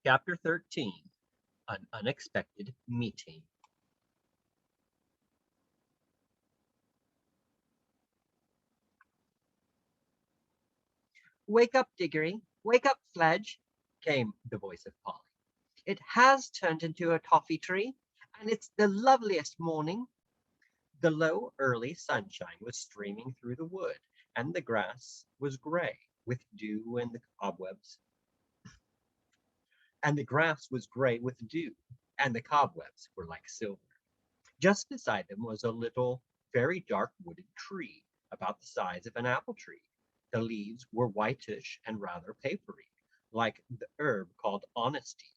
Chapter 13. An Unexpected Meeting. Wake up, Diggory. Wake up, Fledge, Came the voice of Polly. it has turned into a toffee tree, and it's the loveliest morning. The low, early sunshine was streaming through the wood, and the grass was gray with dew and the cobwebs. And the grass was gray with dew, and the cobwebs were like silver. Just beside them was a little, very dark wooded tree, about the size of an apple tree. The leaves were whitish and rather papery, like the herb called honesty,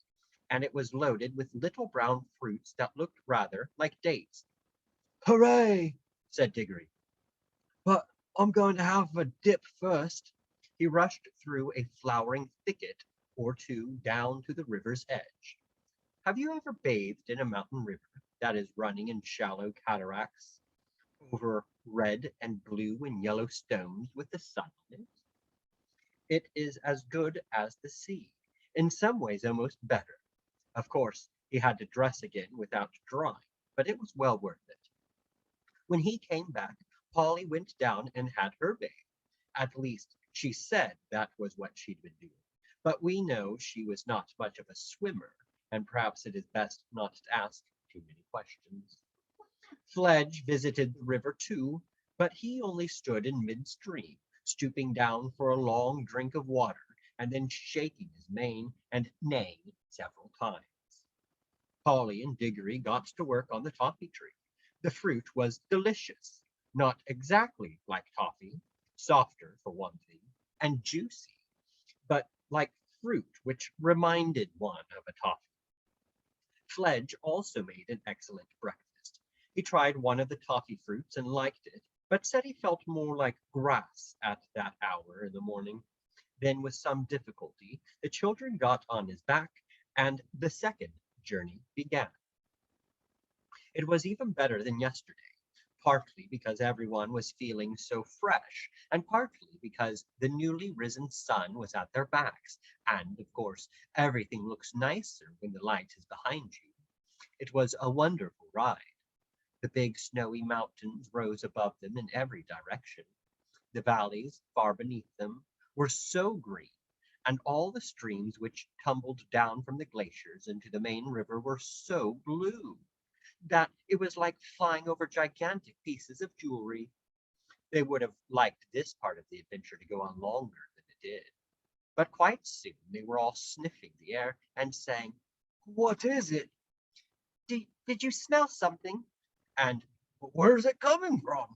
and it was loaded with little brown fruits that looked rather like dates. Hooray! Said Diggory. But I'm going to have a dip first. He rushed through a flowering thicket or two down to the river's edge. Have you ever bathed in a mountain river that is running in shallow cataracts over red and blue and yellow stones with the sun on it? It is as good as the sea, in some ways almost better. Of course, he had to dress again without drying, but it was well worth it. When he came back, Polly went down and had her bathe. At least, she said that was what she'd been doing. But we know she was not much of a swimmer, and perhaps it is best not to ask too many questions. Fledge visited the river too, but he only stood in midstream, stooping down for a long drink of water, and then shaking his mane and neighing several times. Polly and Diggory got to work on the toffee tree. The fruit was delicious, not exactly like toffee, softer for one thing, and juicy, but like fruit which reminded one of a toffee. Fledge also made an excellent breakfast. He tried one of the toffee fruits and liked it, but said he felt more like grass at that hour in the morning. Then, with some difficulty, the children got on his back, and the second journey began. It was even better than yesterday, partly because everyone was feeling so fresh, and partly because the newly risen sun was at their backs, and, of course, everything looks nicer when the light is behind you. It was a wonderful ride. The big snowy mountains rose above them in every direction. The valleys, far beneath them, were so green, and all the streams which tumbled down from the glaciers into the main river were so blue that it was like flying over gigantic pieces of jewelry. They would have liked this part of the adventure to go on longer than it did. But quite soon they were all sniffing the air and saying, What is it? Did you smell something? And Where's it coming from?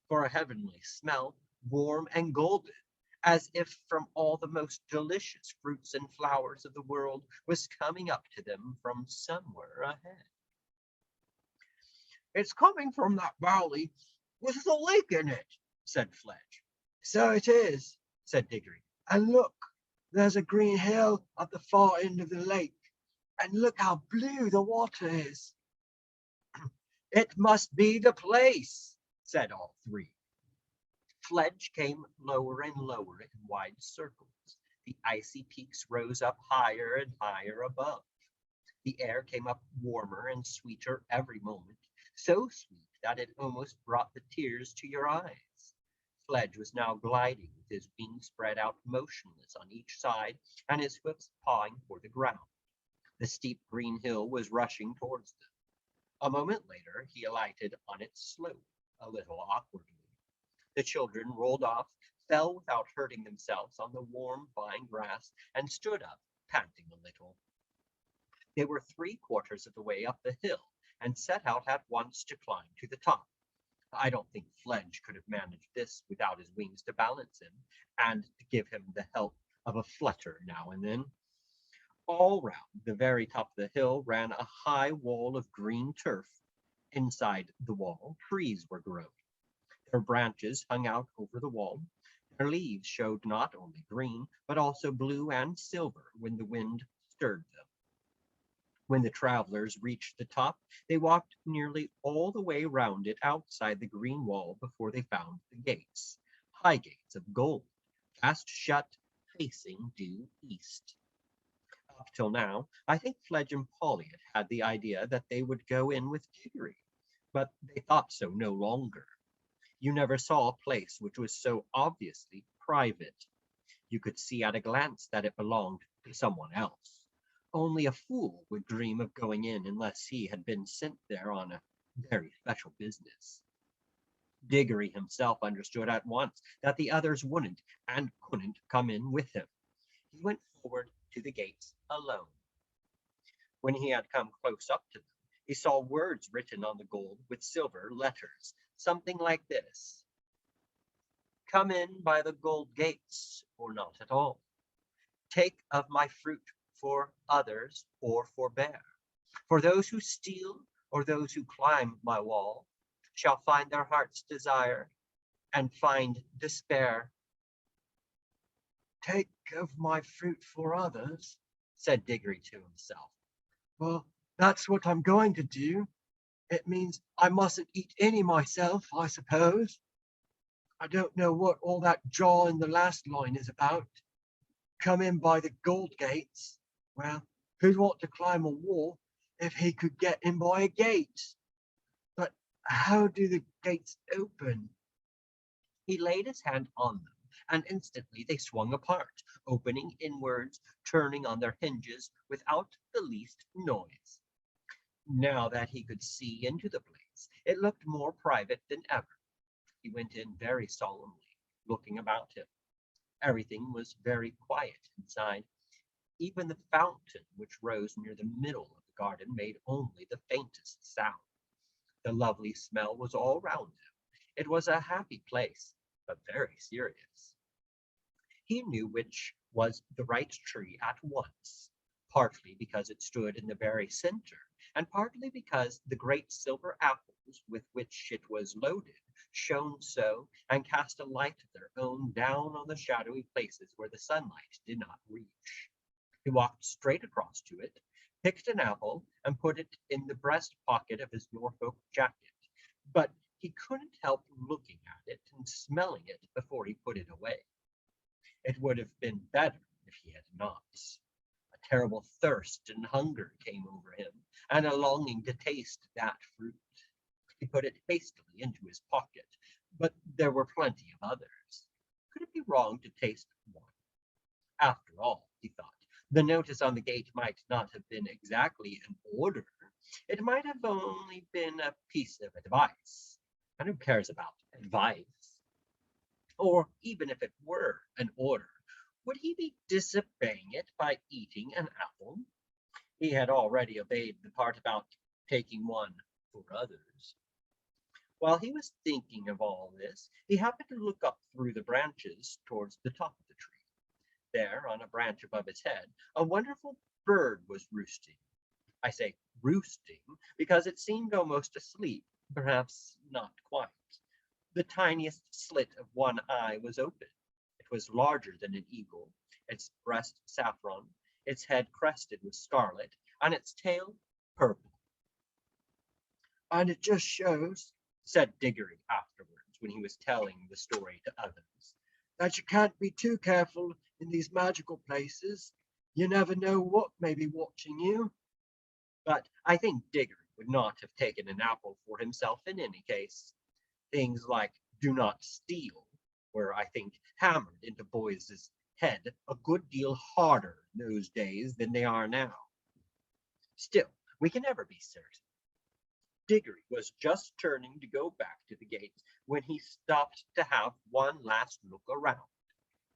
for a heavenly smell, warm and golden, as if from all the most delicious fruits and flowers of the world was coming up to them from somewhere ahead. It's coming from that valley with the lake in it, Said Fledge. So it is. Said Diggory. And look, there's a green hill at the far end of the lake. And look how blue the water is. It must be the place, said all three. Fledge came lower and lower in wide circles. The icy peaks rose up higher and higher above. The air came up warmer and sweeter every moment, so sweet that it almost brought the tears to your eyes. Fledge was now gliding with his wings spread out motionless on each side and his hoofs pawing for the ground. The steep green hill was rushing towards them. A moment later he alighted on its slope, a little awkwardly. The children rolled off, fell without hurting themselves on the warm vine grass, and stood up, panting a little. They were 3/4 of the way up the hill, and set out at once to climb to the top. I don't think Fledge could have managed this without his wings to balance him, and to give him the help of a flutter now and then. All round the very top of the hill ran a high wall of green turf. Inside the wall, trees were growing. Their branches hung out over the wall. Their leaves showed not only green, but also blue and silver when the wind stirred them. When the travelers reached the top, they walked nearly all the way round it outside the green wall before they found the gates, high gates of gold, fast shut, facing due east. Up till now, I think Fledge and Polly had had the idea that they would go in with Diggory, but they thought so no longer. You never saw a place which was so obviously private. You could see at a glance that it belonged to someone else. Only a fool would dream of going in unless he had been sent there on a very special business. Diggory himself understood at once that the others wouldn't and couldn't come in with him. He went forward to the gates alone. When he had come close up to them, he saw words written on the gold with silver letters, something like this: "Come in by the gold gates, or not at all. Take of my fruit for others, or forbear. For those who steal, or those who climb my wall, shall find their heart's desire, and find despair." Take of my fruit for others, said Diggory to himself. well, that's what I'm going to do. It means I mustn't eat any myself, I suppose. I don't know what all that jaw in the last line is about. Come in by the gold gates. Well, who'd want to climb a wall if he could get in by a gate? But how do the gates open? He laid his hand on them, and instantly they swung apart, opening inwards, turning on their hinges without the least noise. Now that he could see into the place, it looked more private than ever. He went in very solemnly, looking about him. Everything was very quiet inside. Even the fountain which rose near the middle of the garden made only the faintest sound. The lovely smell was all round him. It was a happy place, but very serious. He knew which was the right tree at once, partly because it stood in the very center, and partly because the great silver apples with which it was loaded shone so and cast a light of their own down on the shadowy places where the sunlight did not reach. He walked straight across to it, picked an apple, and put it in the breast pocket of his Norfolk jacket, but he couldn't help looking at it and smelling it before he put it away. It would have been better if he had not. A terrible thirst and hunger came over him, and a longing to taste that fruit. He put it hastily into his pocket, but there were plenty of others. Could it be wrong to taste one? After all, he thought, the notice on the gate might not have been exactly an order. It might have only been a piece of advice. And who cares about advice? Or even if it were an order, would he be disobeying it by eating an apple? He had already obeyed the part about taking one for others. While he was thinking of all this, he happened to look up through the branches towards the top of the tree. There, on a branch above his head, a wonderful bird was roosting. I say roosting because it seemed almost asleep, perhaps not quite. The tiniest slit of one eye was open. It was larger than an eagle, its breast saffron, its head crested with scarlet, and its tail purple. And it just shows, Said Diggory afterwards, when he was telling the story to others, that you can't be too careful in these magical places. You never know what may be watching you. but I think Diggory would not have taken an apple for himself in any case. Things like "do not steal" were, I think, hammered into boys' head a good deal harder in those days than they are now. Still, we can never be certain. Diggory was just turning to go back to the gate when he stopped to have one last look around.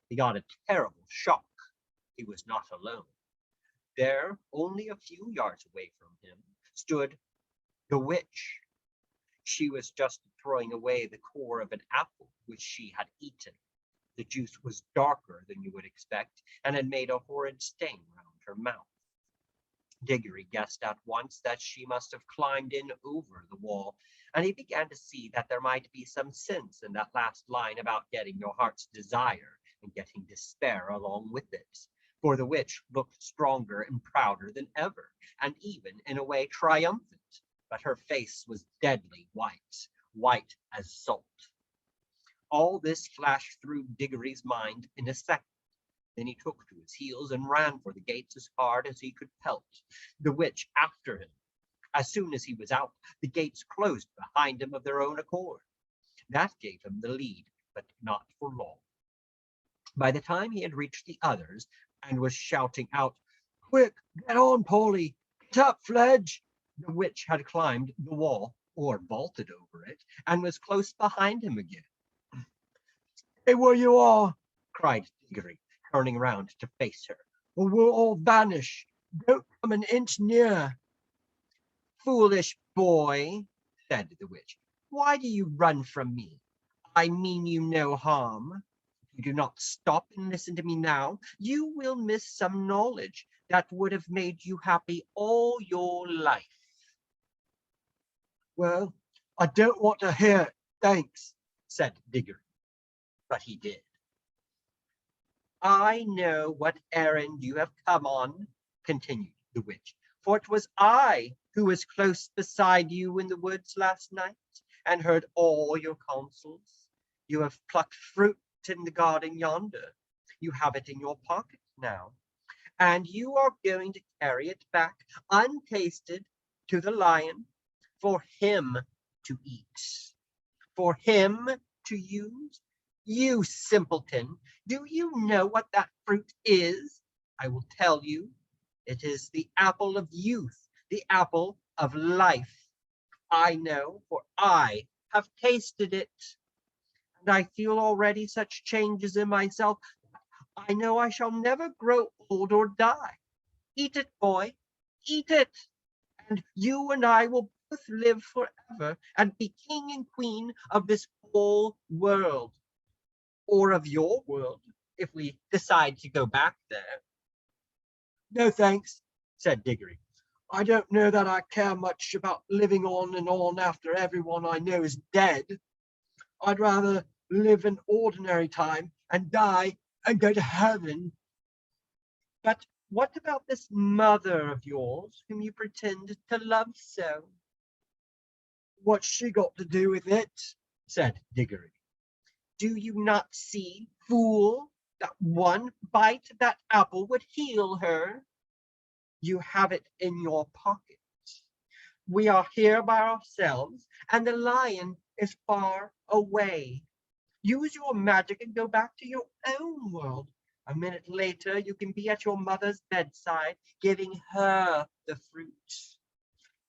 He got a terrible shock. He was not alone. There, only a few yards away from him, stood the witch. She was just throwing away the core of an apple which she had eaten. The juice was darker than you would expect, and had made a horrid stain round her mouth. Diggory guessed at once that she must have climbed in over the wall, and he began to see that there might be some sense in that last line about getting your heart's desire and getting despair along with it. For the witch looked stronger and prouder than ever, and even in a way triumphant, but her face was deadly white, white as salt. All this flashed through Diggory's mind in a second. Then he took to his heels and ran for the gates as hard as he could pelt, the witch after him. As soon as he was out, the gates closed behind him of their own accord. That gave him the lead, but not for long. By the time he had reached the others and was shouting out, Quick, get on, Polly. Get up, Fledge. the witch had climbed the wall or vaulted over it and was close behind him again. Stay where you are, Cried Diggory, turning round to face her. or we'll all vanish. Don't come an inch nearer. Foolish boy, said the witch, why do you run from me? I mean you no harm. If you do not stop and listen to me now, you will miss some knowledge that would have made you happy all your life. Well, I don't want to hear it, thanks, said Diggory, but he did. I know what errand you have come on, continued the witch, for it was I who was close beside you in the woods last night and heard all your counsels. You have plucked fruit in the garden yonder. You have it in your pocket now, and you are going to carry it back untasted to the lion for him to eat, for him to use. You simpleton, do you know what that fruit is? I will tell you. It is the apple of youth, the apple of life. I know, for I have tasted it, and I feel already such changes in myself. I know I shall never grow old or die. Eat it, boy, eat it, and you and I will both live forever and be king and queen of this whole world, or of your world, if we decide to go back there. No thanks, said Diggory. I don't know that I care much about living on and on after everyone I know is dead. I'd rather live an ordinary time and die and go to heaven. But what about this mother of yours, whom you pretend to love so? What's she got to do with it? said Diggory. Do you not see, fool, that one bite of that apple would heal her? You have it in your pocket. We are here by ourselves, and the lion is far away. Use your magic and go back to your own world. A minute later, you can be at your mother's bedside, giving her the fruit.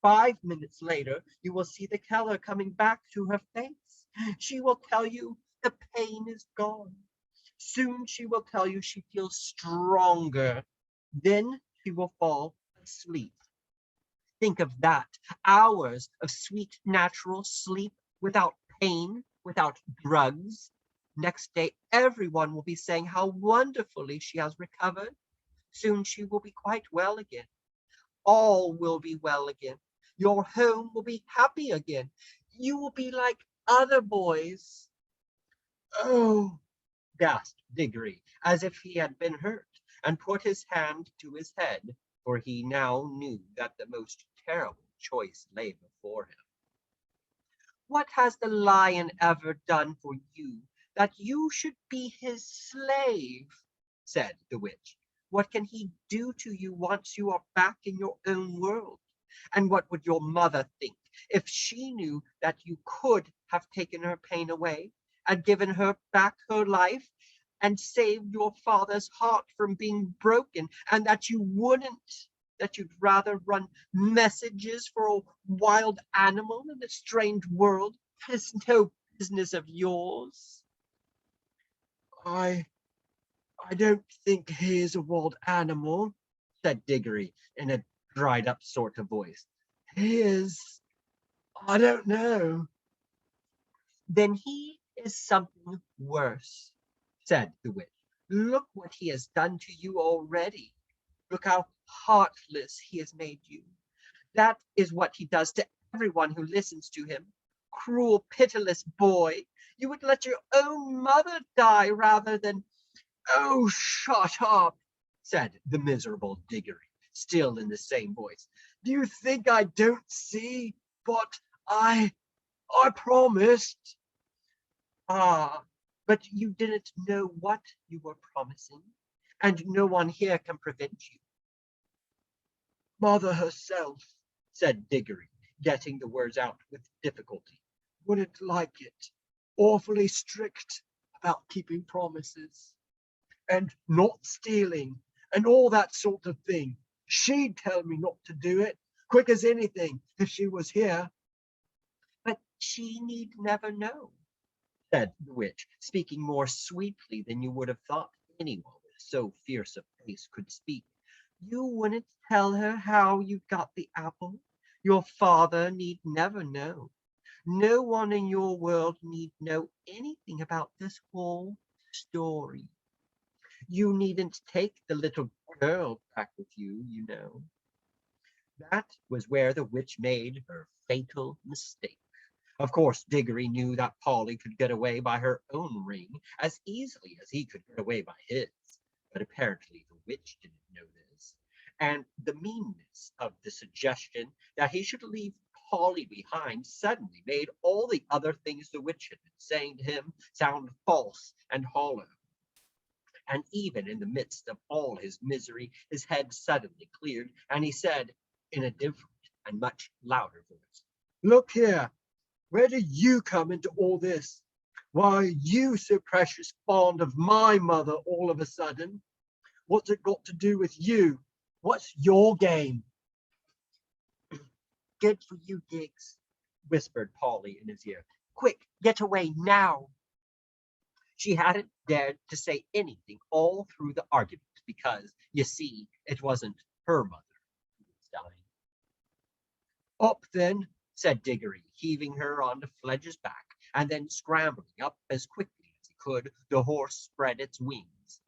5 minutes later, you will see the color coming back to her face. She will tell you the pain is gone. Soon she will tell you she feels stronger. Then she will fall asleep. Think of that. Hours of sweet natural sleep without pain, without drugs. Next day, everyone will be saying how wonderfully she has recovered. Soon she will be quite well again. All will be well again. Your home will be happy again. You will be like other boys. Oh, Gasped Diggory, as if he had been hurt, and put his hand to his head, for he now knew that the most terrible choice lay before him. What has the lion ever done for you that you should be his slave? Said the witch. What can he do to you once you are back in your own world? And what would your mother think if she knew that you could have taken her pain away and given her back her life and saved your father's heart from being broken, and that you wouldn't, that you'd rather run messages for a wild animal in a strange world? It's no business of yours. I don't think he is a wild animal, said Diggory in a dried up sort of voice. He is, I don't know. Then he is something worse, said the witch. Look what he has done to you already. Look how heartless he has made you. That is what he does to everyone who listens to him. Cruel, pitiless boy, you would let your own mother die rather than— Oh, shut up, said the miserable Diggory, still in the same voice. Do you think I don't see? But I promised. Ah, but you didn't know what you were promising, and no one here can prevent you. Mother herself, Said Diggory, getting the words out with difficulty. wouldn't like it. Awfully strict about keeping promises and not stealing and all that sort of thing. She'd tell me not to do it, quick as anything, if she was here. But she need never know, said the witch, speaking more sweetly than you would have thought anyone with so fierce a face could speak. You wouldn't tell her how you got the apple? Your father need never know. No one in your world need know anything about this whole story. You needn't take the little girl back with you, you know. That was where the witch made her fatal mistake. Of course, Diggory knew that Polly could get away by her own ring as easily as he could get away by his, but apparently the witch didn't know this, and the meanness of the suggestion that he should leave Polly behind suddenly made all the other things the witch had been saying to him sound false and hollow. And even in the midst of all his misery, his head suddenly cleared, and he said in a different and much louder voice, Look here, where do you come into all this? Why are you so precious fond of my mother all of a sudden? What's it got to do with you? What's your game? Good for you, Diggs, whispered Polly in his ear. Quick, get away now. She hadn't dared to say anything all through the argument because, you see, it wasn't her mother who was dying. Up then, Said Diggory, heaving her onto Fledge's back, and then scrambling up as quickly as he could. The horse spread its wings.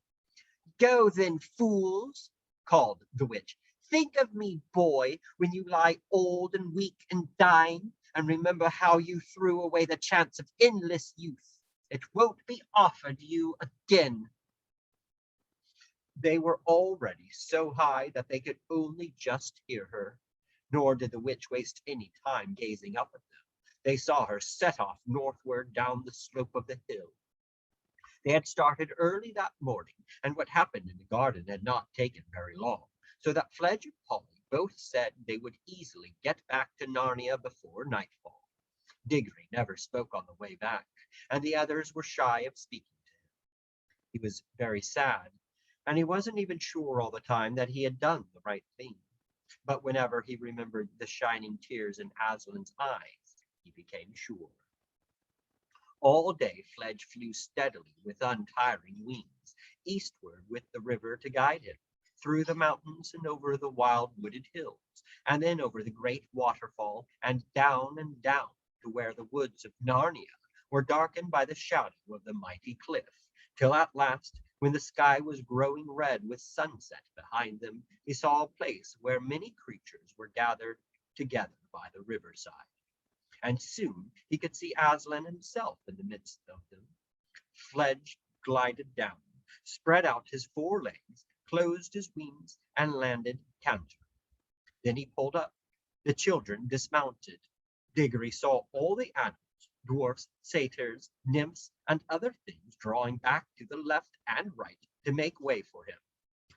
Go then, fools, called the witch. Think of me, boy, when you lie old and weak and dying, and remember how you threw away the chance of endless youth. It won't be offered you again. They were already so high that they could only just hear her, nor did the witch waste any time gazing up at them. They saw her set off northward down the slope of the hill. They had started early that morning, and what happened in the garden had not taken very long, so that Fledge and Polly both said they would easily get back to Narnia before nightfall. Diggory never spoke on the way back, and the others were shy of speaking to him. He was very sad, and he wasn't even sure all the time that he had done the right thing. But whenever he remembered the shining tears in Aslan's eyes, he became sure. All day Fledge flew steadily with untiring wings, eastward with the river to guide him, through the mountains and over the wild wooded hills, and then over the great waterfall, and down to where the woods of Narnia were darkened by the shadow of the mighty cliff, till at last, when the sky was growing red with sunset behind them, he saw a place where many creatures were gathered together by the riverside. And soon he could see Aslan himself in the midst of them. Fledge glided down, spread out his 4 legs, closed his wings, and landed canter. Then he pulled up. The children dismounted. Diggory saw all the animals, dwarfs, satyrs, nymphs, and other things drawing back to the left and right to make way for him.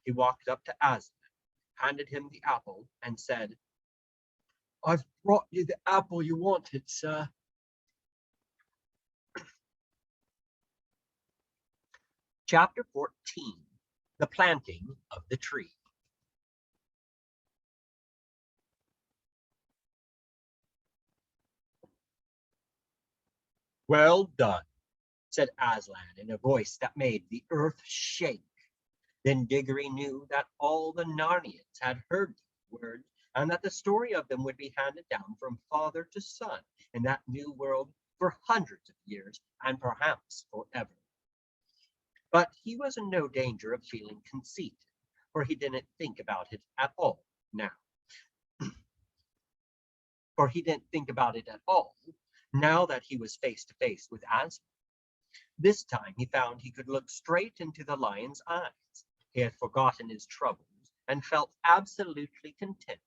He walked up to Aslan, handed him the apple, and said, I've brought you the apple you wanted, sir. Chapter 14, The Planting of the Tree. Well done, said Aslan in a voice that made the earth shake. Then Diggory knew that all the Narnians had heard these words, and that the story of them would be handed down from father to son in that new world for hundreds of years, and perhaps forever. But he was in no danger of feeling conceited, for he didn't think about it at all now. For he didn't think about it at all now that he was face to face with Aslan. This time he found he could look straight into the lion's eyes. He had forgotten his troubles and felt absolutely content.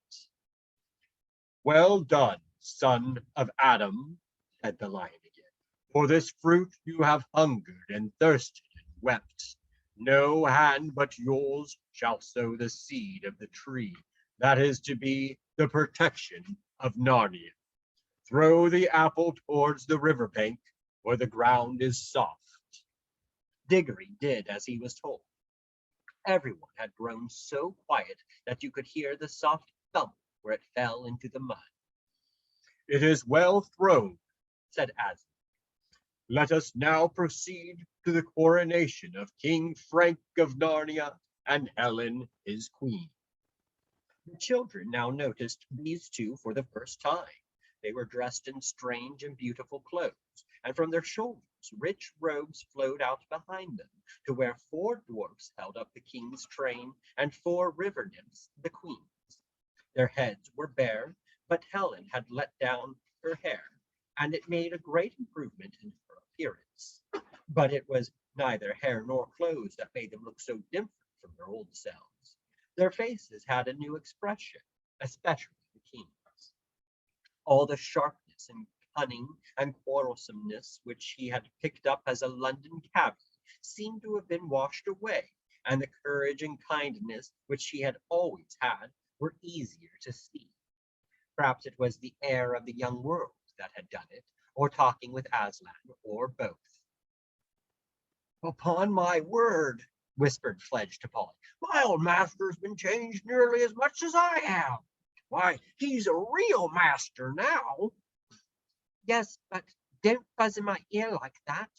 Well done, son of Adam, said the lion again. For this fruit you have hungered and thirsted and wept. No hand but yours shall sow the seed of the tree that is to be the protection of Narnia. Throw the apple towards the river bank where the ground is soft. Diggory did as he was told. Everyone had grown so quiet that you could hear the soft thump where it fell into the mud. It is well thrown, said Aslan. Let us now proceed to the coronation of King Frank of Narnia and Helen, his queen. The children now noticed these two for the first time. They were dressed in strange and beautiful clothes, and from their shoulders rich robes flowed out behind them, to where 4 dwarfs held up the king's train and 4 river nymphs the queen's. Their heads were bare, but Helen had let down her hair, and it made a great improvement in her appearance. But it was neither hair nor clothes that made them look so different from their old selves. Their faces had a new expression, especially the king's. All the sharpness and cunning and quarrelsomeness which he had picked up as a London cabby seemed to have been washed away, and the courage and kindness which he had always had were easier to see. Perhaps it was the air of the young world that had done it, or talking with Aslan, or both. Upon my word, whispered Fledge to Polly, my old master's been changed nearly as much as I have. Why, he's a real master now. Yes, but don't buzz in my ear like that,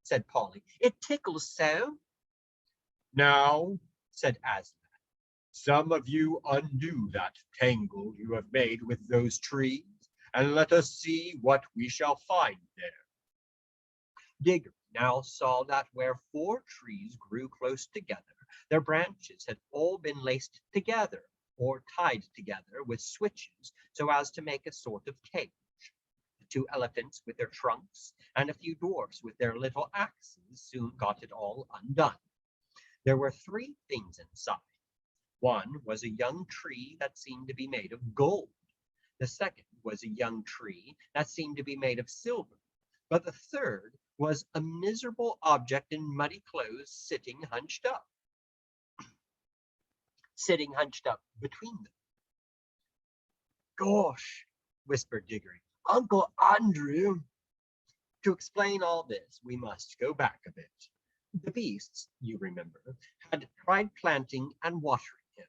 said Polly. It tickles so. Now, said Aslan, some of you undo that tangle you have made with those trees, and let us see what we shall find there. Diggory now saw that where 4 trees grew close together, their branches had all been laced together or tied together with switches so as to make a sort of cage. The 2 elephants with their trunks and a few dwarfs with their little axes soon got it all undone. There were 3 things inside. One was a young tree that seemed to be made of gold. The second was a young tree that seemed to be made of silver. But the third was a miserable object in muddy clothes sitting hunched up between them. Gosh, Whispered Diggory. Uncle Andrew. To explain all this, we must go back a bit. The beasts, you remember, had tried planting and watering him.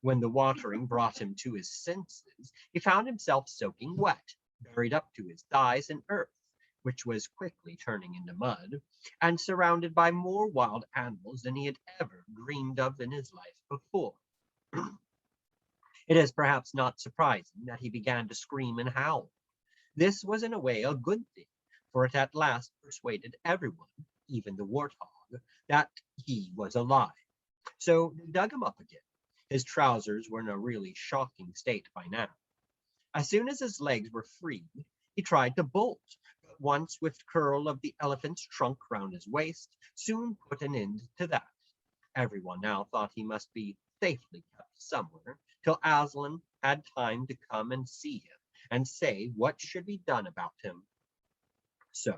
When the watering brought him to his senses, he found himself soaking wet, buried up to his thighs in earth, which was quickly turning into mud, and surrounded by more wild animals than he had ever dreamed of in his life before. It is perhaps not surprising that he began to scream and howl. This was in a way a good thing, for it at last persuaded everyone, even the warthog, that he was alive. So they dug him up again. His trousers were in a really shocking state by now. As soon as his legs were freed, he tried to bolt, but one swift curl of the elephant's trunk round his waist soon put an end to that. Everyone now thought he must be safely kept somewhere, till Aslan had time to come and see him, and say what should be done about him. So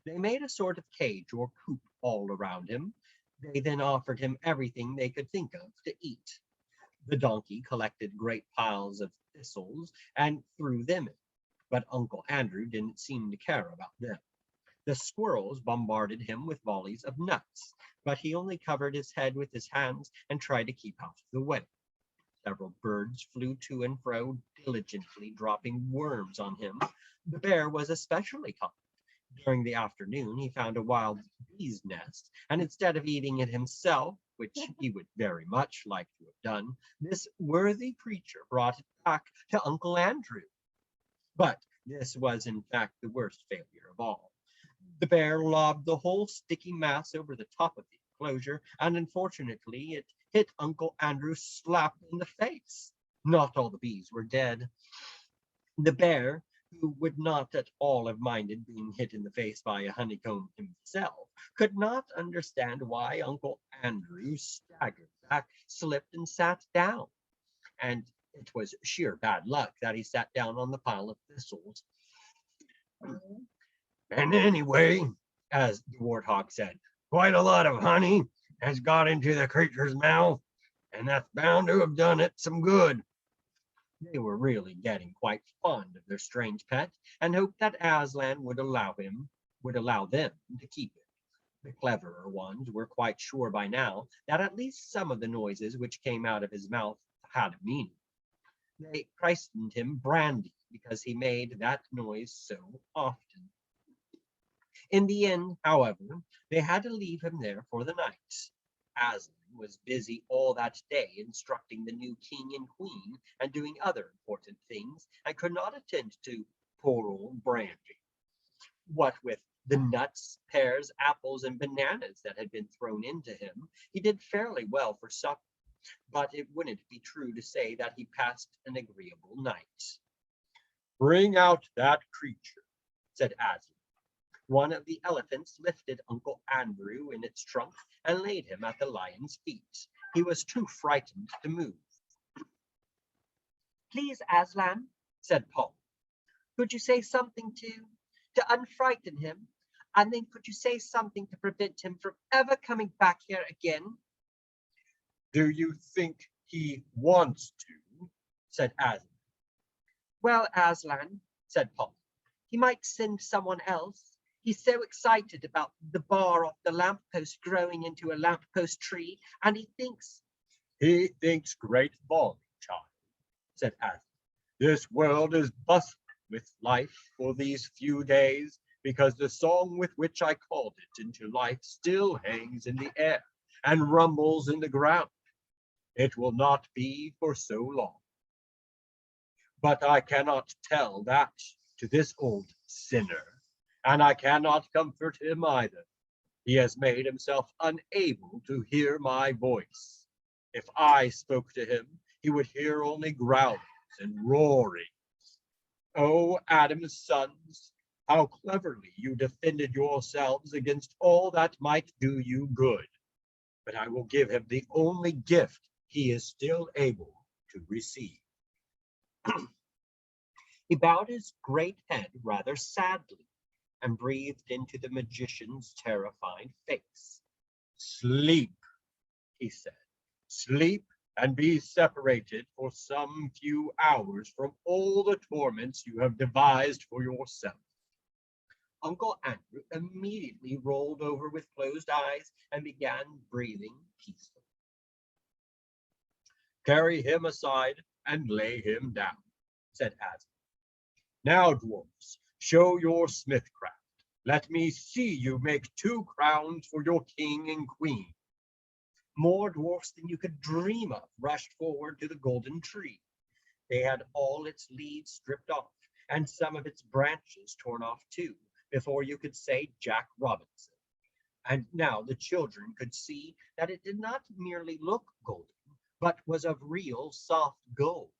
they made a sort of cage or coop all around him. They then offered him everything they could think of to eat. The donkey collected great piles of thistles and threw them in, but Uncle Andrew didn't seem to care about them. The squirrels bombarded him with volleys of nuts, but he only covered his head with his hands and tried to keep out of the way. Several birds flew to and fro, diligently dropping worms on him. The bear was especially kind. During the afternoon, he found a wild bee's nest, and instead of eating it himself, which he would very much like to have done, this worthy creature brought it back to Uncle Andrew. But this was in fact the worst failure of all. The bear lobbed the whole sticky mass over the top of the enclosure, and unfortunately it hit Uncle Andrew slap in the face. Not all the bees were dead. The bear, who would not at all have minded being hit in the face by a honeycomb himself, could not understand why Uncle Andrew staggered back, slipped, and sat down. And it was sheer bad luck that he sat down on the pile of thistles. And anyway, As the warthog said, quite a lot of honey. has got into the creature's mouth, and that's bound to have done it some good. They were really getting quite fond of their strange pet, and hoped that Aslan would allow them to keep it. The cleverer ones were quite sure by now that at least some of the noises which came out of his mouth had a meaning. They christened him Brandy because he made that noise so often. In the end, however, they had to leave him there for the night. Aslan was busy all that day instructing the new king and queen and doing other important things, and could not attend to poor old Brandy. What with the nuts, pears, apples, and bananas that had been thrown into him, he did fairly well for supper, but it wouldn't be true to say that he passed an agreeable night. Bring out that creature, Said Aslan. One of the elephants lifted Uncle Andrew in its trunk and laid him at the lion's feet. He was too frightened to move. Please, Aslan, said Paul, could you say something to unfrighten him? And then could you say something to prevent him from ever coming back here again? Do you think he wants to? Said Aslan. Well, Aslan, said Paul, he might send someone else. He's so excited about the bar off the lamppost growing into a lamppost tree, and he thinks. He thinks great folly, child, Said Aslan. This world is bustling with life for these few days, because the song with which I called it into life still hangs in the air and rumbles in the ground. It will not be for so long. But I cannot tell that to this old sinner, and I cannot comfort him either. He has made himself unable to hear my voice. If I spoke to him, he would hear only growlings and roaring. O Adam's sons, how cleverly you defended yourselves against all that might do you good. But I will give him the only gift he is still able to receive. He bowed his great head rather sadly and breathed into the magician's terrified face. Sleep, he said. Sleep and be separated for some few hours from all the torments you have devised for yourself. Uncle Andrew immediately rolled over with closed eyes and began breathing peacefully. Carry him aside and lay him down, said Aslan. Now, dwarfs, show your smithcraft. Let me see you make 2 crowns for your king and queen. More dwarfs than you could dream of rushed forward to the golden tree. They had all its leaves stripped off, and some of its branches torn off too, before you could say Jack Robinson. And now the children could see that it did not merely look golden, but was of real soft gold.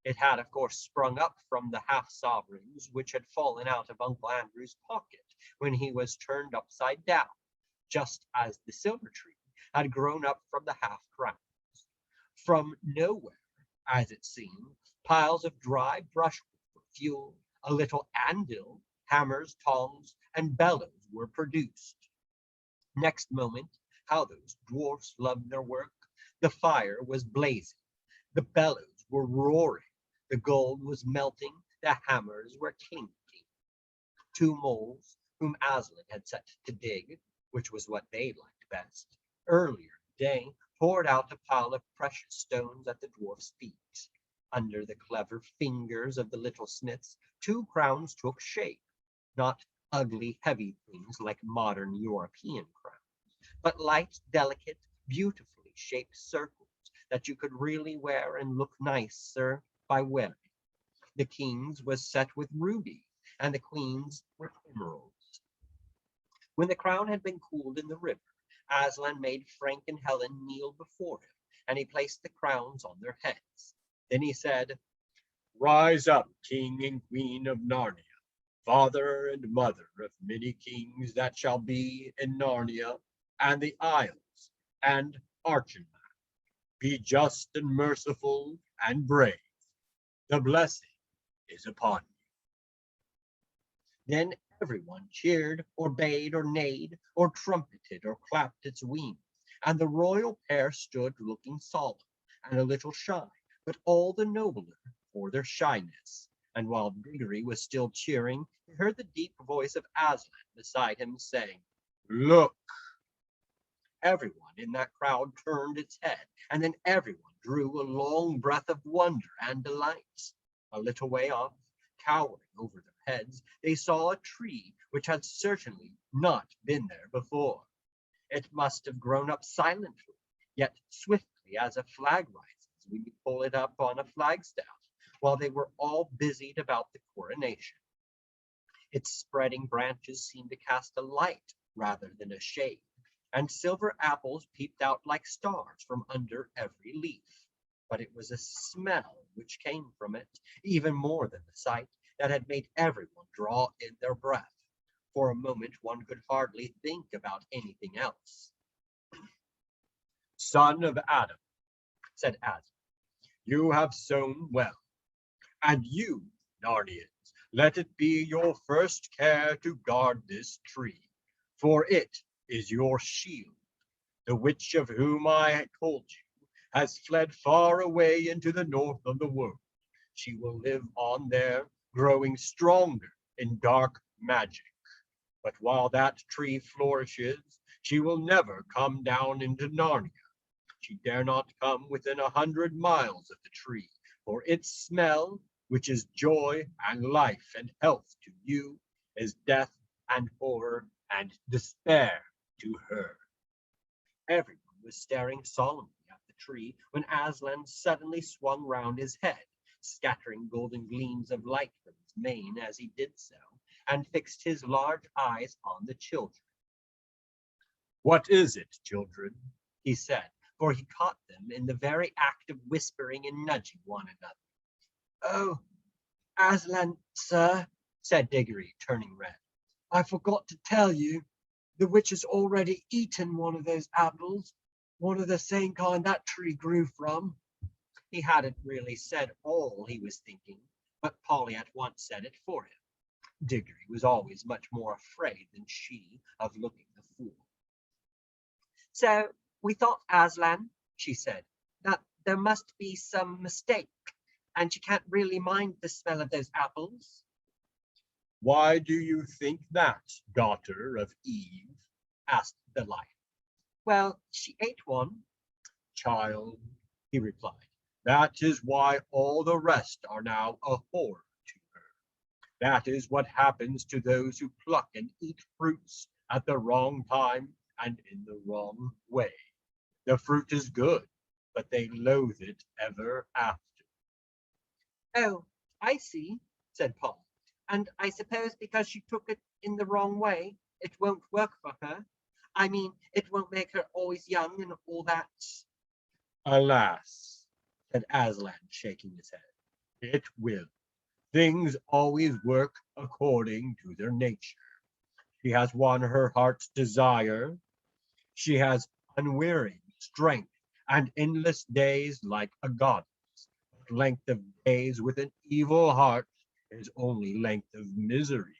It had, of course, sprung up from the half-sovereigns which had fallen out of Uncle Andrew's pocket when he was turned upside down, just as the silver tree had grown up from the half-crowns. From nowhere, as it seemed, piles of dry brushwood for fuel, a little anvil, hammers, tongs, and bellows were produced. Next moment, how those dwarfs loved their work! The fire was blazing, the bellows were roaring, the gold was melting, the hammers were clinking. 2 moles, whom Aslan had set to dig, which was what they liked best, earlier in the day, poured out a pile of precious stones at the dwarf's feet. Under the clever fingers of the little smiths, 2 crowns took shape, not ugly, heavy things like modern European crowns, but light, delicate, beautifully shaped circles that you could really wear and look nicer by wearing. The king's was set with rubies, and the queen's with emeralds. When the crown had been cooled in the river, Aslan made Frank and Helen kneel before him, and he placed the crowns on their heads. Then he said, Rise up, king and queen of Narnia, father and mother of many kings that shall be in Narnia and the Isles and Archenland. Be just and merciful and brave. The blessing is upon you. Then everyone cheered or bayed or neighed or trumpeted or clapped its wings, and the royal pair stood looking solemn and a little shy, but all the nobler for their shyness. And while Diggory was still cheering, he heard the deep voice of Aslan beside him saying, "Look!" Everyone in that crowd turned its head, and then everyone drew a long breath of wonder and delight. A little way off, towering over their heads, they saw a tree which had certainly not been there before. It must have grown up silently, yet swiftly as a flag rises when you pull it up on a flagstaff, while they were all busied about the coronation. Its spreading branches seemed to cast a light rather than a shade, and silver apples peeped out like stars from under every leaf. But it was a smell which came from it, even more than the sight, that had made everyone draw in their breath. For a moment one could hardly think about anything else. "Son of Adam," said Aslan, "you have sown well, and you, Narnians, let it be your first care to guard this tree, for it is your shield. The witch of whom I told you has fled far away into the north of the world. She will live on there, growing stronger in dark magic. But while that tree flourishes, she will never come down into Narnia. She dare not come within 100 miles of the tree, for its smell, which is joy and life and health to you, is death and horror and despair to her." Everyone was staring solemnly at the tree when Aslan suddenly swung round his head, scattering golden gleams of light from his mane as he did so, and fixed his large eyes on the children. "What is it, children?" he said, for he caught them in the very act of whispering and nudging one another. Oh, Aslan, sir, said Diggory, turning red. I forgot to tell you. The witch has already eaten one of those apples, one of the same kind that tree grew from. He hadn't really said all he was thinking, but Polly at once said it for him. Diggory was always much more afraid than she of looking a fool. "So we thought, Aslan," she said, "that there must be some mistake, and you can't really mind the smell of those apples." "Why do you think that, daughter of Eve?" asked the lion. "Well, she ate one." "Child," he replied, "that is why all the rest are now a horror to her. That is what happens to those who pluck and eat fruits at the wrong time and in the wrong way. The fruit is good, but they loathe it ever after." "Oh, I see," said Paul. "And I suppose because she took it in the wrong way, it won't work for her. I mean, it won't make her always young and all that." "Alas," said Aslan, shaking his head, "it will. Things always work according to their nature. She has won her heart's desire. She has unwearying strength and endless days like a goddess. But length of days with an evil heart is only length of misery,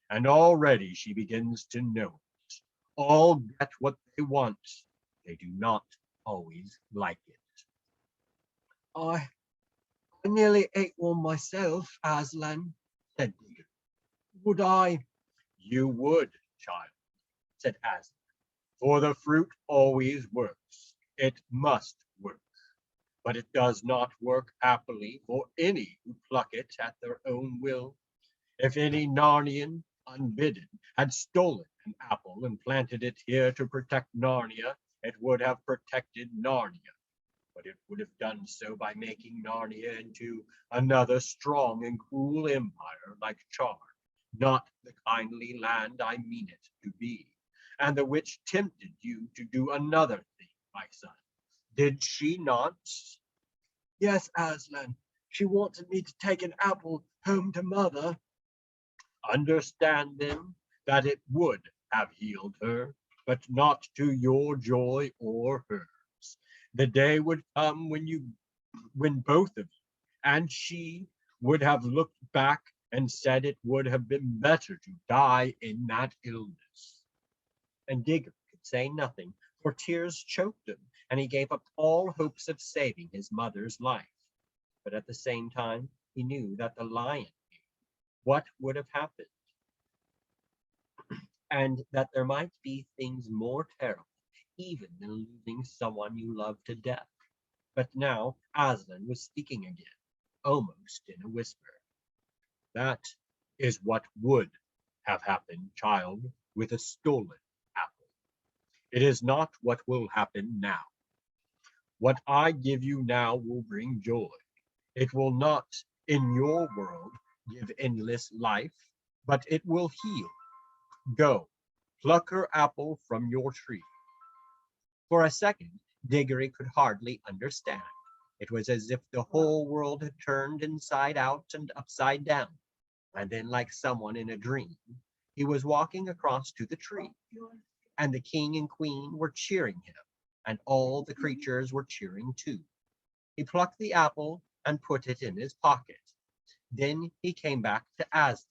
and already she begins to know it. All get what they want. They do not always like it." I nearly ate one myself, Aslan, said Digger. would I? "You would, child," said Aslan, "for the fruit always works. It must work. But it does not work happily for any who pluck it at their own will. If any Narnian, unbidden, had stolen an apple and planted it here to protect Narnia, it would have protected Narnia. But it would have done so by making Narnia into another strong and cruel empire like Char, not the kindly land I mean it to be. And the witch tempted you to do another thing, my son. Did she not?" Yes, Aslan. She wanted me to take an apple home to mother. "Understand then that it would have healed her, but not to your joy or hers. The day would come when both of you and she would have looked back and said it would have been better to die in that illness." And Digger could say nothing, for tears choked him, and he gave up all hopes of saving his mother's life. But at the same time, he knew that the lion knew what would have happened, and that there might be things more terrible even than losing someone you love to death. But now Aslan was speaking again, almost in a whisper. That is what would have happened, child, with a stolen apple. It is not what will happen now. What I give you now will bring joy. It will not, in your world, give endless life, but it will heal. Go, pluck her apple from your tree. For a second, Diggory could hardly understand. It was as if the whole world had turned inside out and upside down. And then, like someone in a dream, he was walking across to the tree, and the king and queen were cheering him, and all the creatures were cheering too. He plucked the apple and put it in his pocket. Then he came back to Aslan.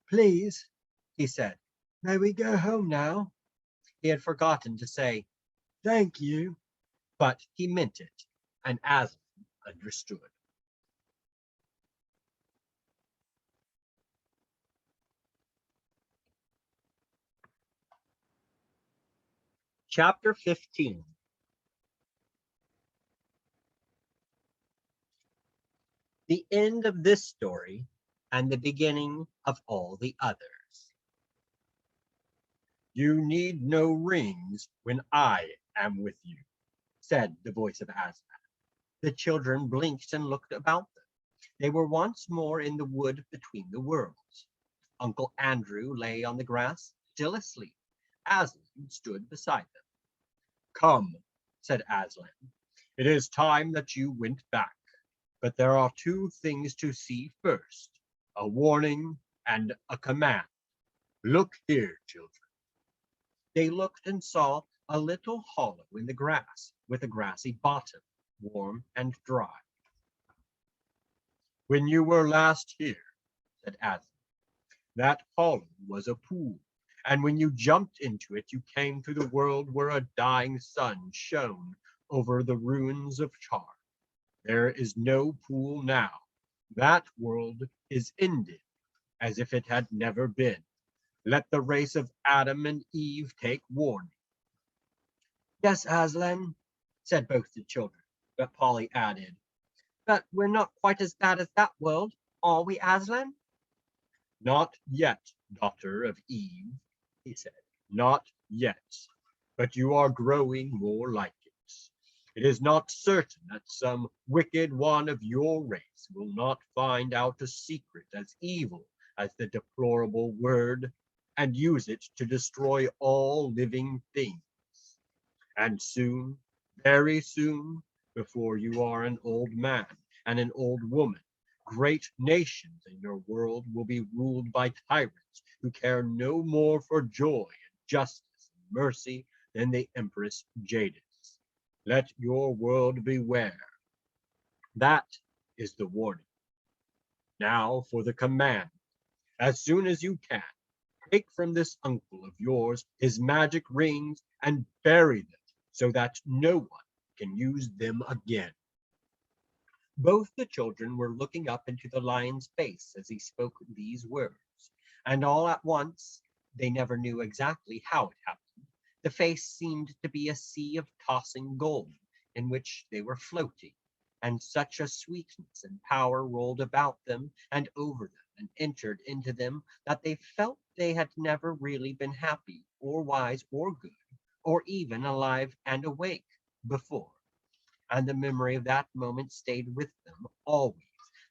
Please, He said may we go home now? he had forgotten to say, Thank you. but he meant it, and Aslan understood. Chapter 15. The end of this story and the beginning of all the others. You need no rings when I am with you, said the voice of Aslan. The children blinked and looked about them. They were once more in the wood between the worlds. Uncle Andrew lay on the grass, still asleep. Aslan stood beside them. Come, said Aslan. It is time that you went back. But there are two things to see first, a warning and a command. Look here, children. They looked and saw a little hollow in the grass with a grassy bottom, warm and dry. When you were last here, said Aslan, that hollow was a pool, and when you jumped into it, you came to the world where a dying sun shone over the ruins of Char. There is no pool now. That world is ended, as if it had never been. Let the race of Adam and Eve take warning. Yes, Aslan, Said both the children, but Polly added, But we're not quite as bad as that world, are we, Aslan? Not yet, daughter of Eve, he said, not yet, but you are growing more like it. It is not certain that some wicked one of your race will not find out a secret as evil as the deplorable word and use it to destroy all living things. And soon, very soon, before you are an old man and an old woman, great nations in your world will be ruled by tyrants who care no more for joy and justice and mercy than the Empress Jadis. Let your world beware. That is the warning. Now for the command. As soon as you can, take from this uncle of yours his magic rings and bury them so that no one can use them again. Both the children were looking up into the lion's face as he spoke these words, and all at once, they never knew exactly how it happened, the face seemed to be a sea of tossing gold in which they were floating, and such a sweetness and power rolled about them and over them and entered into them that they felt they had never really been happy or wise or good or even alive and awake before. And the memory of that moment stayed with them always,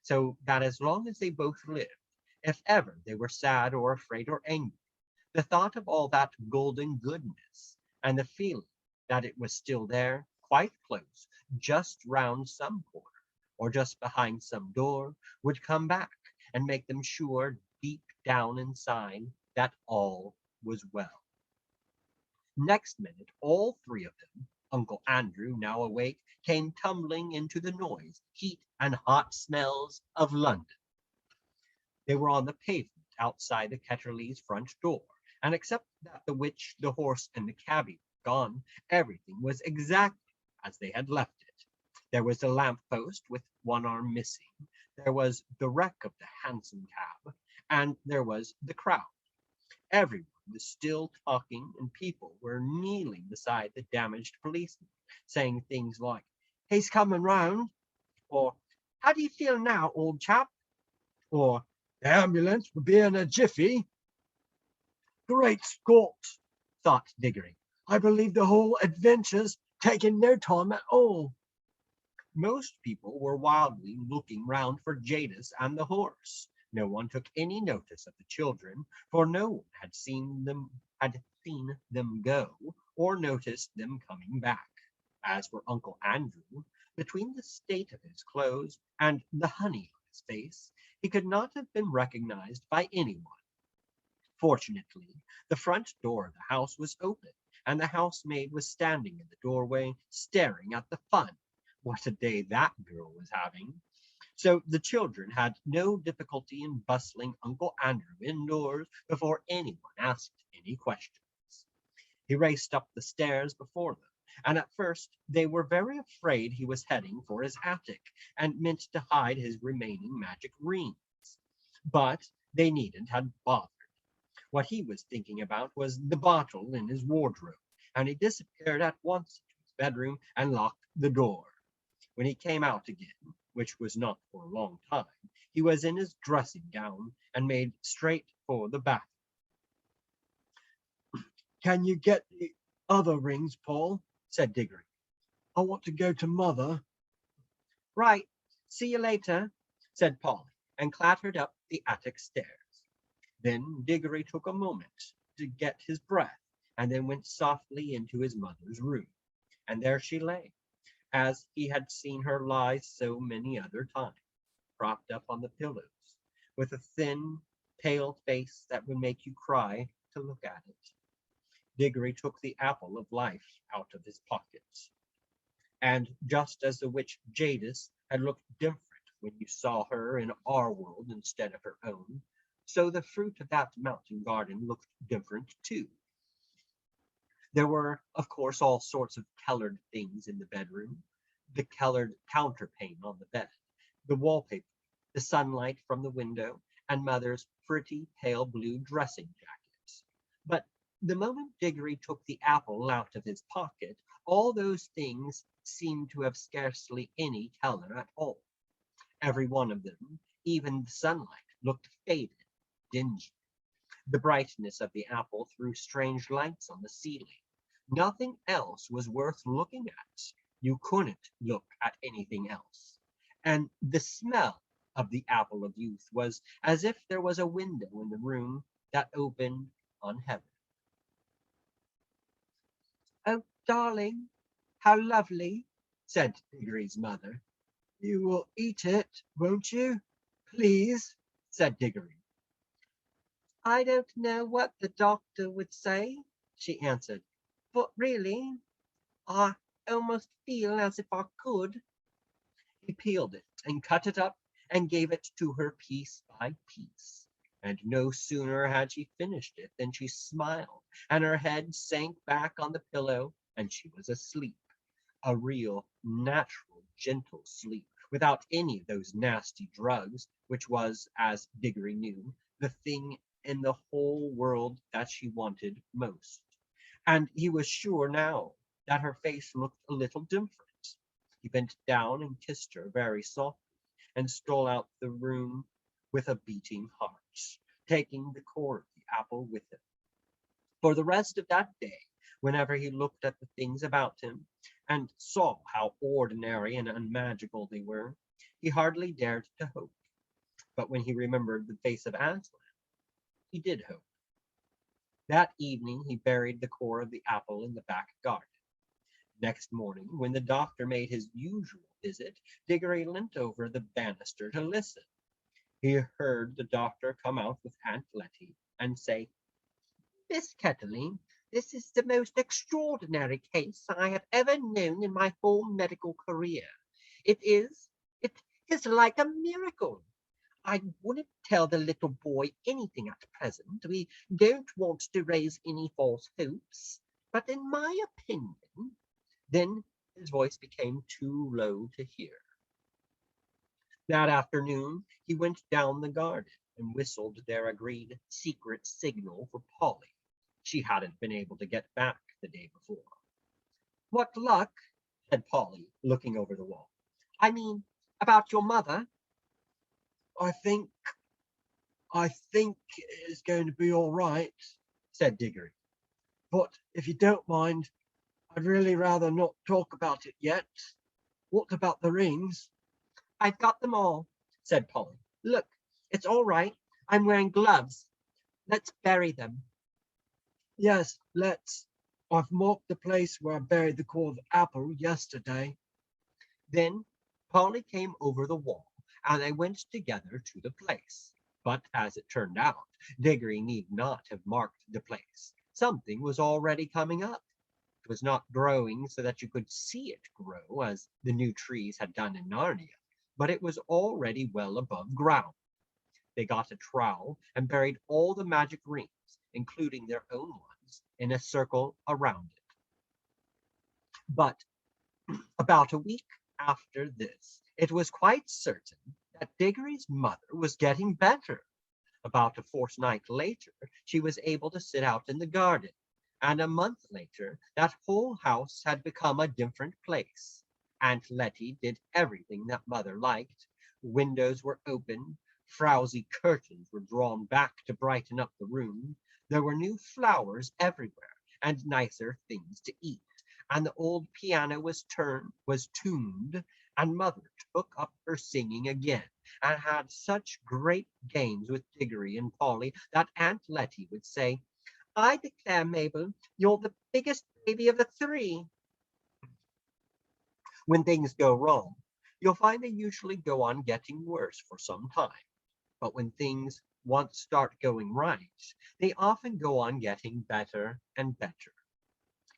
so that as long as they both lived, if ever they were sad or afraid or angry, the thought of all that golden goodness and the feeling that it was still there, quite close, just round some corner, or just behind some door, would come back and make them sure deep down inside that all was well. Next minute, all three of them, Uncle Andrew now awake, came tumbling into the noise, heat, and hot smells of London. They were on the pavement outside the Ketterleys' front door, and except that the witch, the horse, and the cabby gone, everything was exactly as they had left it. There was a lamp post with one arm missing, there was the wreck of the hansom cab, and there was the crowd. Everyone was still talking, and people were kneeling beside the damaged policeman, saying things like, He's coming round. or "How do you feel now, old chap?" Or the ambulance will be in a jiffy. Great Scott, thought Diggory. I believe the whole adventure's taken no time at all. Most people were wildly looking round for Jadis and the horse. No one took any notice of the children, for no one had seen them go, or noticed them coming back. As for Uncle Andrew, between the state of his clothes and the honey on his face, he could not have been recognized by anyone. Fortunately, the front door of the house was open, and the housemaid was standing in the doorway, staring at the fun. What a day that girl was having! So the children had no difficulty in bustling Uncle Andrew indoors before anyone asked any questions. He raced up the stairs before them, and at first they were very afraid he was heading for his attic and meant to hide his remaining magic rings. But they needn't have bothered. What he was thinking about was the bottle in his wardrobe, and he disappeared at once into his bedroom and locked the door. When he came out again, which was not for a long time, he was in his dressing gown and made straight for the bath. Can you get the other rings, Paul? Said Diggory. I want to go to Mother. Right, see you later, said Polly, and clattered up the attic stairs. Then Diggory took a moment to get his breath, and then went softly into his mother's room. And there she lay, as he had seen her lie so many other times, propped up on the pillows, with a thin, pale face that would make you cry to look at it. Diggory took the apple of life out of his pocket, and just as the witch Jadis had looked different when you saw her in our world instead of her own, so the fruit of that mountain garden looked different too. There were, of course, all sorts of colored things in the bedroom, the colored counterpane on the bed, the wallpaper, the sunlight from the window, and Mother's pretty pale blue dressing jackets. But the moment Diggory took the apple out of his pocket, all those things seemed to have scarcely any color at all. Every one of them, even the sunlight, looked faded, dingy. The brightness of the apple threw strange lights on the ceiling. Nothing else was worth looking at. You couldn't look at anything else. And the smell of the apple of youth was as if there was a window in the room that opened on heaven. Oh, darling, how lovely, said Diggory's mother. You will eat it, won't you? Please, said Diggory. I don't know what the doctor would say, she answered, but really, I almost feel as if I could. He peeled it and cut it up and gave it to her piece by piece. And no sooner had she finished it than she smiled, and her head sank back on the pillow, and she was asleep. A real, natural, gentle sleep, without any of those nasty drugs, which was, as Diggory knew, the thing in the whole world that she wanted most. And he was sure now that her face looked a little different. He bent down and kissed her very softly, and stole out the room with a beating heart, taking the core of the apple with him. For the rest of that day, whenever he looked at the things about him, and saw how ordinary and unmagical they were, he hardly dared to hope. But when he remembered the face of Aslan, he did hope. That evening he buried the core of the apple in the back garden. Next morning, when the doctor made his usual visit, Diggory leant over the banister to listen. He heard the doctor come out with Aunt Letty and say, Miss Ketterling, this is the most extraordinary case I have ever known in my whole medical career. It is like a miracle. I wouldn't tell the little boy anything at present. We don't want to raise any false hopes. but in my opinion, then his voice became too low to hear. That afternoon he went down the garden and whistled their agreed secret signal for Polly. She hadn't been able to get back the day before. "What luck?" said Polly, looking over the wall. "I mean, about your mother?" I think I think it's going to be all right, said Diggory. but if you don't mind, I'd really rather not talk about it yet. What about the rings? "I've got them all," said Polly. "Look, it's all right. I'm wearing gloves. Let's bury them." Yes, let's. I've marked the place where I buried the core of apple yesterday. Then Polly came over the wall, and they went together to the place. But as it turned out, Diggory need not have marked the place. Something was already coming up. It was not growing so that you could see it grow, as the new trees had done in Narnia, but it was already well above ground. They got a trowel and buried all the magic rings, including their own ones, in a circle around it. But about a week after this, it was quite certain that Diggory's mother was getting better. About a fortnight later, she was able to sit out in the garden, and a month later, that whole house had become a different place. Aunt Letty did everything that mother liked. Windows were opened, frowsy curtains were drawn back to brighten up the room. There were new flowers everywhere, and nicer things to eat, and the old piano was tuned, and mother took up her singing again, and had such great games with Diggory and Polly that Aunt Letty would say, "I declare, Mabel, you're the biggest baby of the three." When things go wrong, you'll find they usually go on getting worse for some time. But when things once start going right, they often go on getting better and better.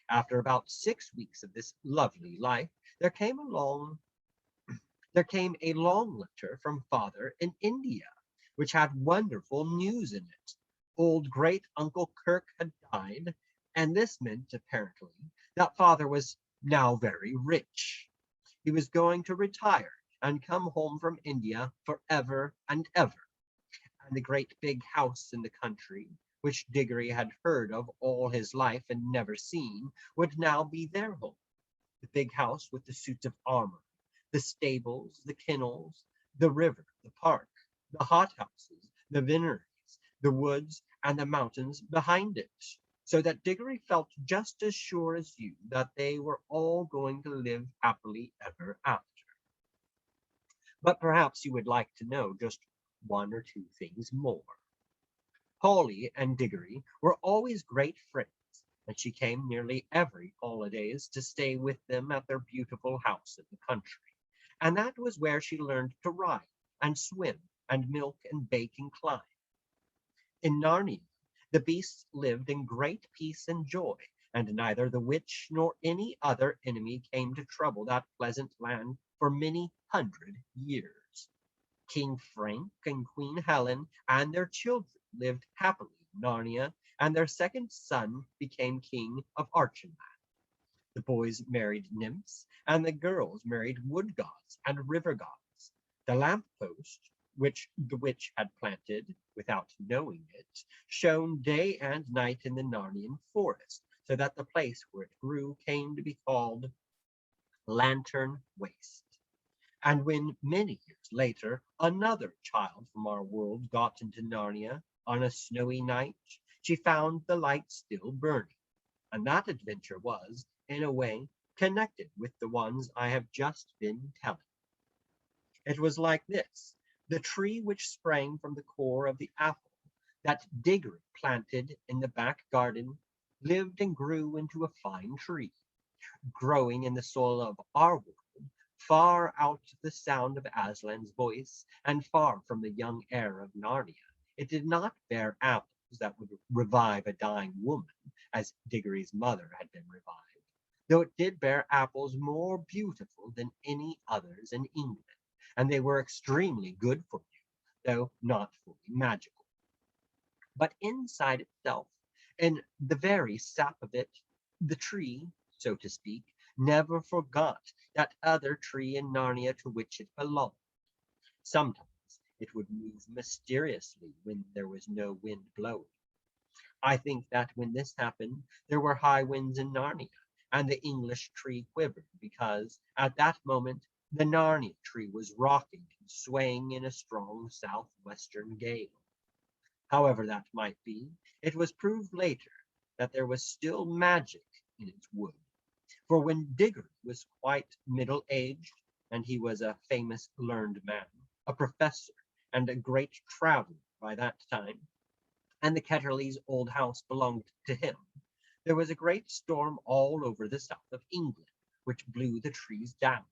After about 6 weeks of this lovely life, there came a long letter from father in India, which had wonderful news in it. Old great Uncle Kirk had died, and this meant, apparently, that father was now very rich. He was going to retire and come home from India forever and ever, and the great big house in the country, which Diggory had heard of all his life and never seen, would now be their home. The big house with the suits of armor, the stables, the kennels, the river, the park, the hothouses, the vineries, the woods, and the mountains behind it, so that Diggory felt just as sure as you that they were all going to live happily ever after. But perhaps you would like to know just one or two things more. Polly and Diggory were always great friends, and she came nearly every holidays to stay with them at their beautiful house in the country. And that was where she learned to ride and swim and milk and bake and climb. In Narnia, the beasts lived in great peace and joy, and neither the witch nor any other enemy came to trouble that pleasant land for many 100 years. King Frank and Queen Helen and their children lived happily in Narnia, and their second son became king of Archenland. The boys married nymphs, and the girls married wood gods and river gods. The lamppost, which the witch had planted without knowing it, shone day and night in the Narnian forest, so that the place where it grew came to be called Lantern Waste. And when many years later another child from our world got into Narnia on a snowy night, she found the light still burning, and that adventure was, in a way, connected with the ones I have just been telling. It was like this: the tree which sprang from the core of the apple that Diggory planted in the back garden lived and grew into a fine tree, growing in the soil of our world, far out of the sound of Aslan's voice, and far from the young air of Narnia. It did not bear apples that would revive a dying woman, as Diggory's mother had been revived, though it did bear apples more beautiful than any others in England, and they were extremely good for you, though not fully magical. But inside itself, in the very sap of it, The tree, so to speak, never forgot that other tree in Narnia to which it belonged. Sometimes it would move mysteriously when there was no wind blowing. I think that when this happened, there were high winds in Narnia, and the English tree quivered because, at that moment, the Narnia tree was rocking and swaying in a strong southwestern gale. However that might be, it was proved later that there was still magic in its wood. For when Diggory was quite middle-aged, and he was a famous learned man, a professor, and a great traveler by that time, and the Ketterleys' old house belonged to him, there was a great storm all over the south of England, which blew the trees down.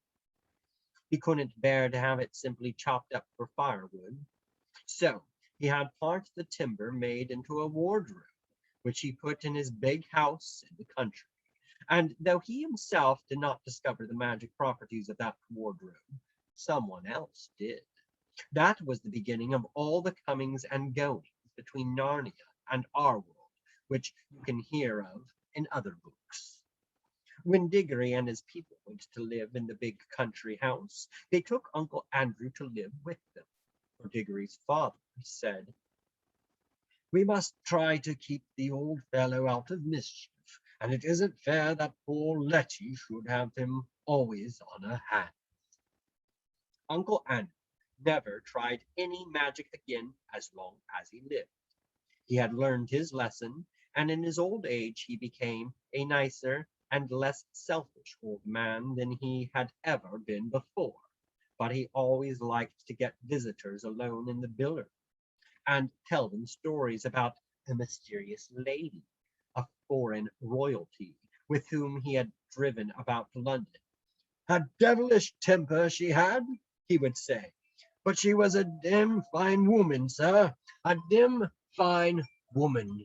He couldn't bear to have it simply chopped up for firewood, so he had part of the timber made into a wardrobe, which he put in his big house in the country. And though he himself did not discover the magic properties of that wardrobe, someone else did. That was the beginning of all the comings and goings between Narnia and our world, which you can hear of in other books. When Diggory and his people went to live in the big country house, they took Uncle Andrew to live with them, for Diggory's father said, We must try to keep the old fellow out of mischief, and it isn't fair that poor Letty should have him always on her hands. Uncle Andrew never tried any magic again as long as he lived. He had learned his lesson, and in his old age he became a nicer and less selfish old man than he had ever been before. But he always liked to get visitors alone in the billiard and tell them stories about a mysterious lady, a foreign royalty, with whom he had driven about London. A devilish temper she had, he would say, but she was a damn fine woman, sir, a dim fine woman.